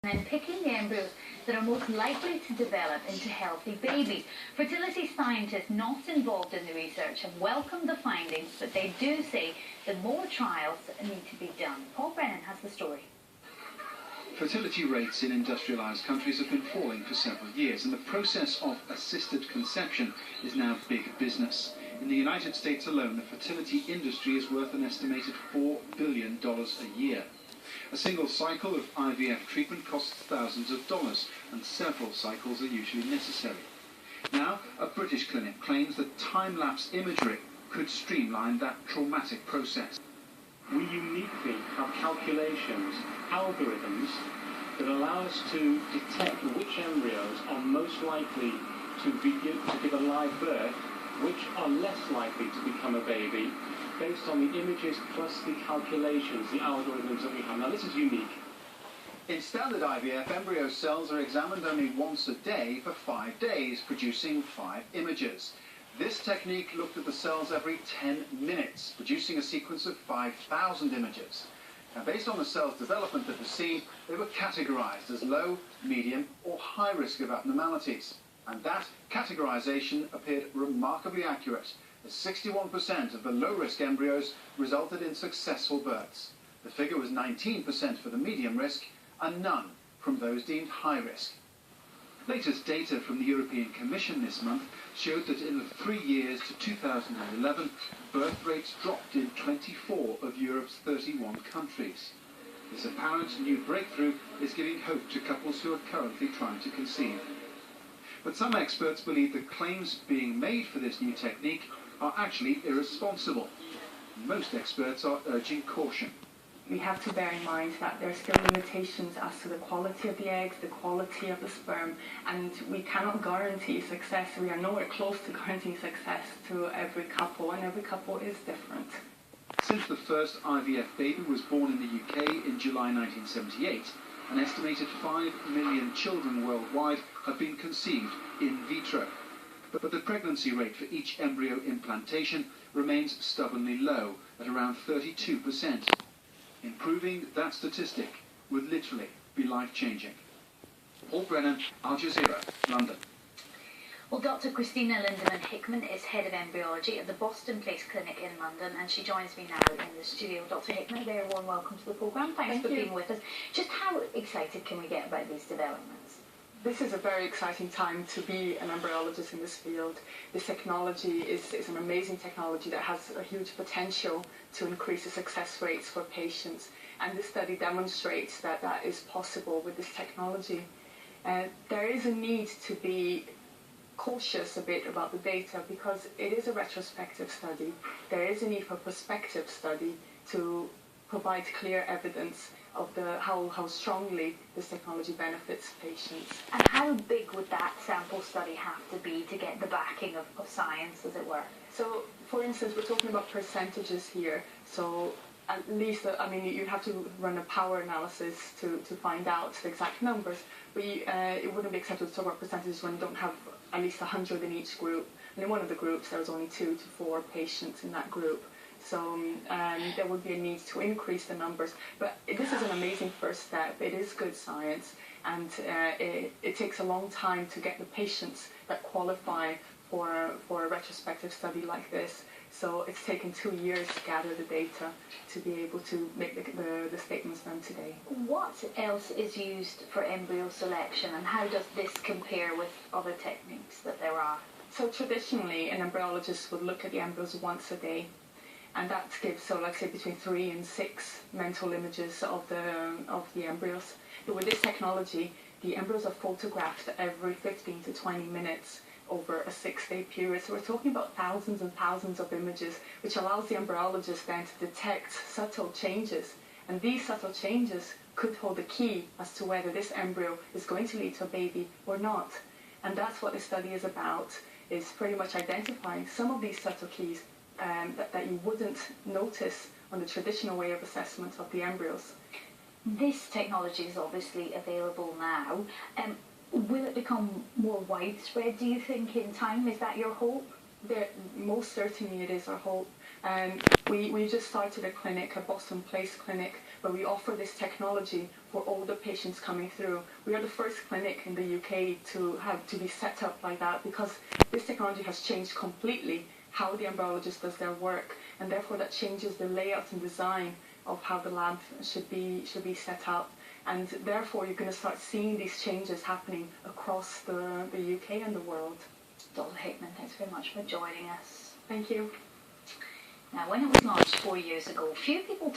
and picking the embryos that are most likely to develop into healthy babies. Fertility scientists not involved in the research have welcomed the findings, but they do say that more trials need to be done. Paul Brennan has the story. Fertility rates in industrialised countries have been falling for several years, and the process of assisted conception is now big business. In the United States alone, the fertility industry is worth an estimated $4 billion a year. A single cycle of IVF treatment costs thousands of dollars, and several cycles are usually necessary. Now, a British clinic claims that time-lapse imagery could streamline that traumatic process. We uniquely have calculations, algorithms, that allow us to detect which embryos are most likely to give a live birth, which are less likely to become a baby, based on the images plus the calculations, the algorithms that we have. Now, this is unique. In standard IVF, embryo cells are examined only once a day for 5 days, producing 5 images. This technique looked at the cells every 10 minutes, producing a sequence of 5,000 images. Now, based on the cell's development that was seen, they were categorized as low, medium, or high risk of abnormalities. And that categorization appeared remarkably accurate, as 61% of the low-risk embryos resulted in successful births. The figure was 19% for the medium risk, and none from those deemed high risk. Latest data from the European Commission this month showed that in the 3 years to 2011, birth rates dropped in 24 of Europe's 31 countries. This apparent new breakthrough is giving hope to couples who are currently trying to conceive. But some experts believe the claims being made for this new technique are actually irresponsible. Most experts are urging caution. We have to bear in mind that there are still limitations as to the quality of the eggs, the quality of the sperm, and we cannot guarantee success. We are nowhere close to guaranteeing success to every couple, and every couple is different. Since the first IVF baby was born in the UK in July 1978, an estimated 5 million children worldwide have been conceived in vitro. But the pregnancy rate for each embryo implantation remains stubbornly low, at around 32%. Improving that statistic would literally be life-changing. Paul Brennan, Al Jazeera, London. Well, Dr. Cristina Lindemann Hickman is head of embryology at the Boston Place Clinic in London, and she joins me now in the studio. Dr. Hickman, a very warm welcome to the programme. Thanks for being with us. Just how excited can we get about these developments? This is a very exciting time to be an embryologist in this field. This technology is an amazing technology that has a huge potential to increase the success rates for patients. And this study demonstrates that that is possible with this technology. There is a need to be cautious a bit about the data because it is a retrospective study. There is a need for prospective study to provide clear evidence of how strongly this technology benefits patients. And how big would that sample study have to be to get the backing of science, as it were? So, for instance, we're talking about percentages here. So, at least, you'd have to run a power analysis to find out the exact numbers. But it wouldn't be acceptable to talk about percentages when you don't have at least 100 in each group. And in one of the groups, there was only 2 to 4 patients in that group. So there would be a need to increase the numbers. But this is an amazing first step. It is good science, and it takes a long time to get the patients that qualify for a retrospective study like this. So it's taken 2 years to gather the data to be able to make the statements done today. What else is used for embryo selection, and how does this compare with other techniques that there are? So traditionally, an embryologist would look at the embryos once a day. And that gives, so let's say, between 3 and 6 mental images of the embryos. But with this technology, the embryos are photographed every 15 to 20 minutes over a 6-day period. So we're talking about thousands and thousands of images, which allows the embryologist then to detect subtle changes. And these subtle changes could hold the key as to whether this embryo is going to lead to a baby or not. And that's what this study is about, is pretty much identifying some of these subtle keys that you wouldn't notice on the traditional way of assessment of the embryos. This technology is obviously available now. Will it become more widespread, do you think, in time? Is that your hope? Most certainly it is our hope. We just started a clinic, a Boston Place clinic, but we offer this technology for all the patients coming through. We are the first clinic in the UK to be set up like that, because this technology has changed completely how the embryologist does their work, and therefore that changes the layout and design of how the lab should be set up. And therefore you're going to start seeing these changes happening across the UK and the world. Dr. Hickman, thanks very much for joining us. Thank you. Now, when it was launched 4 years ago, few people